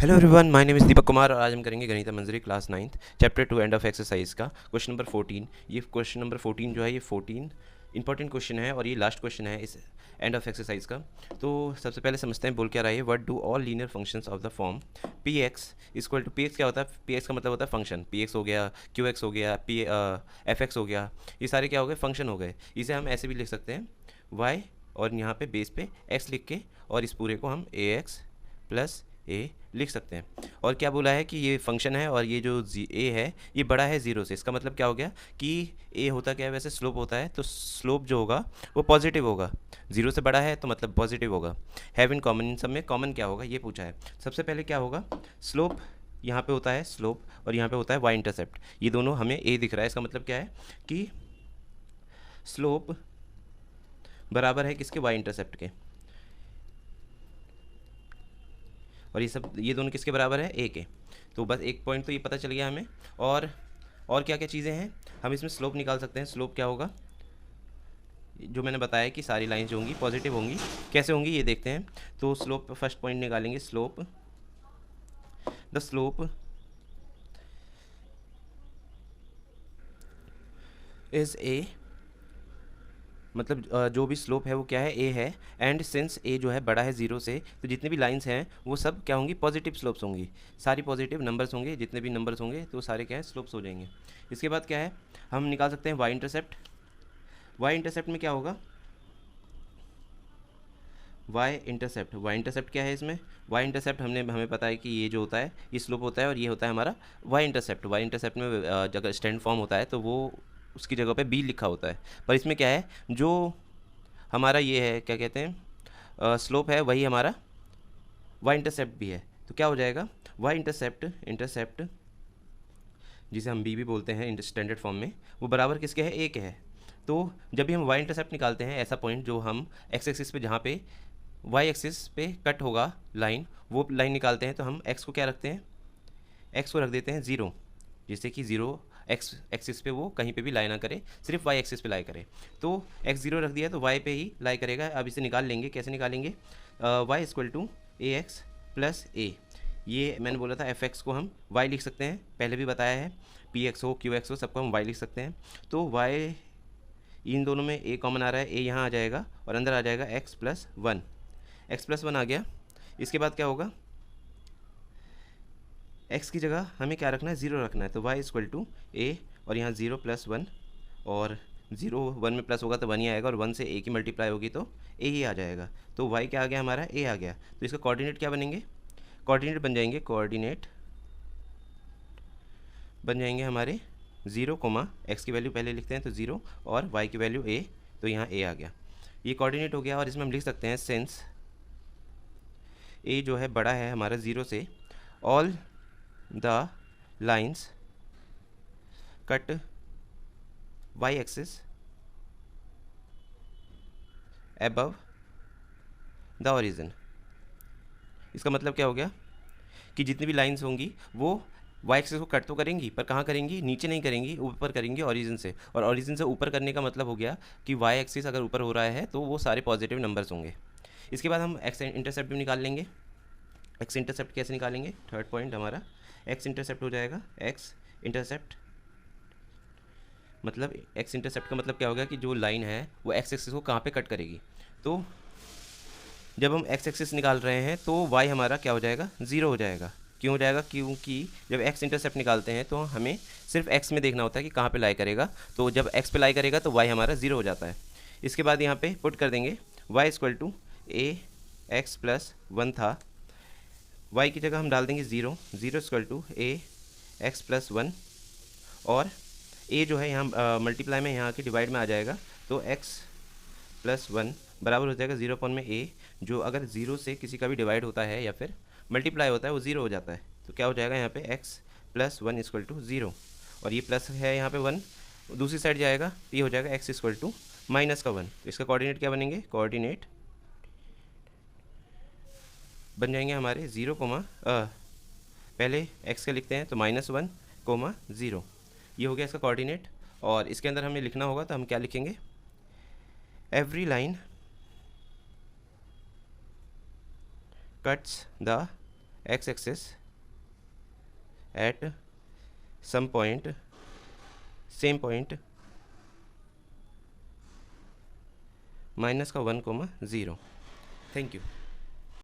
Hello everyone, my name is Deepak Kumar और आज हम करेंगे Ganit Manjari class 9th chapter 2 end of exercise का क्वेश्चन नंबर 14। ये क्वेश्चन नंबर 14 जो है ये 14 इंपॉर्टेंट क्वेश्चन है और ये लास्ट क्वेश्चन है इस एंड ऑफ एक्सरसाइज का। तो सबसे पहले समझते हैं बोल क्या रहा है। What do all linear functions of the form P X equal to, P X क्या होता है, पी एक्स का मतलब होता है फंक्शन। पी एक्स हो गया, क्यू एक्स हो गया, पी एफ एक्स हो गया, ये सारे क्या हो गए, फंक्शन हो गए। इसे हम ऐसे भी लिख सकते हैं वाई और यहाँ पे बेस पे एक्स लिख के और इस पूरे को हम ए एक्स प्लस ए लिख सकते हैं। और क्या बोला है कि ये फंक्शन है और ये जो ए है ये बड़ा है ज़ीरो से। इसका मतलब क्या हो गया कि ए होता क्या है, वैसे स्लोप होता है, तो स्लोप जो होगा वो पॉजिटिव होगा। ज़ीरो से बड़ा है तो मतलब पॉजिटिव होगा। हैव इन कॉमन, इन सब में कॉमन क्या होगा ये पूछा है। सबसे पहले क्या होगा, स्लोप यहाँ पे होता है स्लोप और यहाँ पे होता है वाई इंटरसेप्ट। ये दोनों हमें ए दिख रहा है, इसका मतलब क्या है कि स्लोप बराबर है किसके, वाई इंटरसेप्ट के। और ये दोनों किसके बराबर है, ए के। तो बस एक पॉइंट तो ये पता चल गया हमें। और क्या क्या चीज़ें हैं, हम इसमें स्लोप निकाल सकते हैं। स्लोप क्या होगा, जो मैंने बताया कि सारी लाइंस जो होंगी पॉजिटिव होंगी। कैसे होंगी ये देखते हैं। तो स्लोप फर्स्ट पॉइंट निकालेंगे, slope, the slope is a, मतलब जो भी स्लोप है वो क्या है, ए है। एंड सिंस ए जो है बड़ा है ज़ीरो से, तो जितने भी लाइंस हैं वो सब क्या होंगी, पॉजिटिव स्लोप्स होंगी। सारी पॉजिटिव नंबर्स होंगे, जितने भी नंबर्स होंगे तो सारे क्या है, स्लोप्स हो जाएंगे। इसके बाद क्या है, हम निकाल सकते हैं वाई इंटरसेप्ट। वाई इंटरसेप्ट में क्या होगा, वाई इंटरसेप्ट क्या है इसमें, वाई इंटरसेप्ट हमें पता है कि ये जो होता है ये स्लोप होता है और ये होता है हमारा वाई इंटरसेप्ट। वाई इंटरसेप्ट में जगह स्टैंड फॉर्म होता है तो वो उसकी जगह पे बी लिखा होता है। पर इसमें क्या है, जो हमारा ये है क्या कहते हैं, स्लोप है, वही हमारा वाई इंटरसेप्ट भी है। तो क्या हो जाएगा, वाई इंटरसेप्ट जिसे हम बी भी बोलते हैं स्टैंडर्ड फॉर्म में, वो बराबर किसके है, ए के है। तो जब भी हम वाई इंटरसेप्ट निकालते हैं, ऐसा पॉइंट जो हम एक्स एक्सिस पे, जहाँ पे वाई एक्सिस पे कट होगा लाइन, वो लाइन निकालते हैं, तो हम एक्स को क्या रखते हैं, एक्स को रख देते हैं ज़ीरो, जिससे कि ज़ीरो एक्स एक्सिस पे वो कहीं पे भी लाई ना करे, सिर्फ वाई एक्सिस पे लाई करे। तो एक्स ज़ीरो रख दिया तो वाई पे ही लाई करेगा। अब इसे निकाल लेंगे, कैसे निकालेंगे, y equal to A x plus a. ये मैंने बोला था एफ एक्स को हम वाई लिख सकते हैं, पहले भी बताया है। पी एक्स हो, क्यू एक्स हो, सबको हम वाई लिख सकते हैं। तो वाई, इन दोनों में ए कॉमन आ रहा है, ए यहाँ आ जाएगा और अंदर आ जाएगा x plus one. X plus one आ गया। इसके बाद क्या होगा, एक्स की जगह हमें क्या रखना है, ज़ीरो रखना है। तो वाई इक्वल टू ए और यहाँ ज़ीरो प्लस वन, और ज़ीरो वन में प्लस होगा तो वन ही आएगा, और वन से ए की मल्टीप्लाई होगी तो ए ही आ जाएगा। तो वाई क्या आ गया हमारा, ए आ गया। तो इसका कोऑर्डिनेट क्या बनेंगे, कोऑर्डिनेट बन जाएंगे हमारे ज़ीरो कोमा, एक्स की वैल्यू पहले लिखते हैं तो ज़ीरो और वाई की वैल्यू ए, तो यहाँ ए आ गया। ये कोऑर्डिनेट हो गया। और इसमें हम लिख सकते हैं सिंस ए जो है बड़ा है हमारा ज़ीरो से, all the lines cut Y axis above the origin. इसका मतलब क्या हो गया कि जितनी भी लाइंस होंगी वो वाई एक्सिस को कट तो करेंगी, पर कहाँ करेंगी, नीचे नहीं करेंगी, ऊपर करेंगी ओरिजिन से। और ओरिजिन से ऊपर करने का मतलब हो गया कि वाई एक्सिस अगर ऊपर हो रहा है तो वो सारे पॉजिटिव नंबर्स होंगे। इसके बाद हम एक्स इंटरसेप्ट भी निकाल लेंगे। एक्स इंटरसेप्ट कैसे निकालेंगे, थर्ड पॉइंट हमारा एक्स इंटरसेप्ट हो जाएगा, एक्स इंटरसेप्ट मतलब एक्स इंटरसेप्ट का मतलब क्या होगा कि जो लाइन है वो एक्स एक्सिस को कहाँ पे कट करेगी। तो जब हम एक्स एक्सिस निकाल रहे हैं तो वाई हमारा क्या हो जाएगा, ज़ीरो हो जाएगा। क्यों हो जाएगा, क्योंकि जब एक्स इंटरसेप्ट निकालते हैं तो हमें सिर्फ एक्स में देखना होता है कि कहाँ पे लाई करेगा। तो जब एक्स पे लाई करेगा तो वाई हमारा ज़ीरो हो जाता है। इसके बाद यहाँ पे पुट कर देंगे Y equal to A x plus one था, वाई की जगह हम डाल देंगे zero, zero equal to A x plus one, और ए जो है यहाँ मल्टीप्लाई में यहाँ के डिवाइड में आ जाएगा, तो एक्स प्लस वन बराबर हो जाएगा ज़ीरो पॉइंट में ए, जो अगर ज़ीरो से किसी का भी डिवाइड होता है या फिर मल्टीप्लाई होता है वो ज़ीरो हो जाता है। तो क्या हो जाएगा यहाँ पे X plus one equal to zero, और ये प्लस है यहाँ पे वन दूसरी साइड जाएगा, तो ये हो जाएगा एक्स इक्वल टू माइनस का वन। तो इसका कोऑर्डिनेट क्या बनेंगे, कोऑर्डिनेट बन जाएंगे हमारे ज़ीरो कोमा, पहले एक्स का लिखते हैं तो माइनस वन कोमा ज़ीरो, ये हो गया इसका कोऑर्डिनेट। और इसके अंदर हमें लिखना होगा तो हम क्या लिखेंगे, every line cuts the X axis at some point same point minus का 1, 0। Thank you.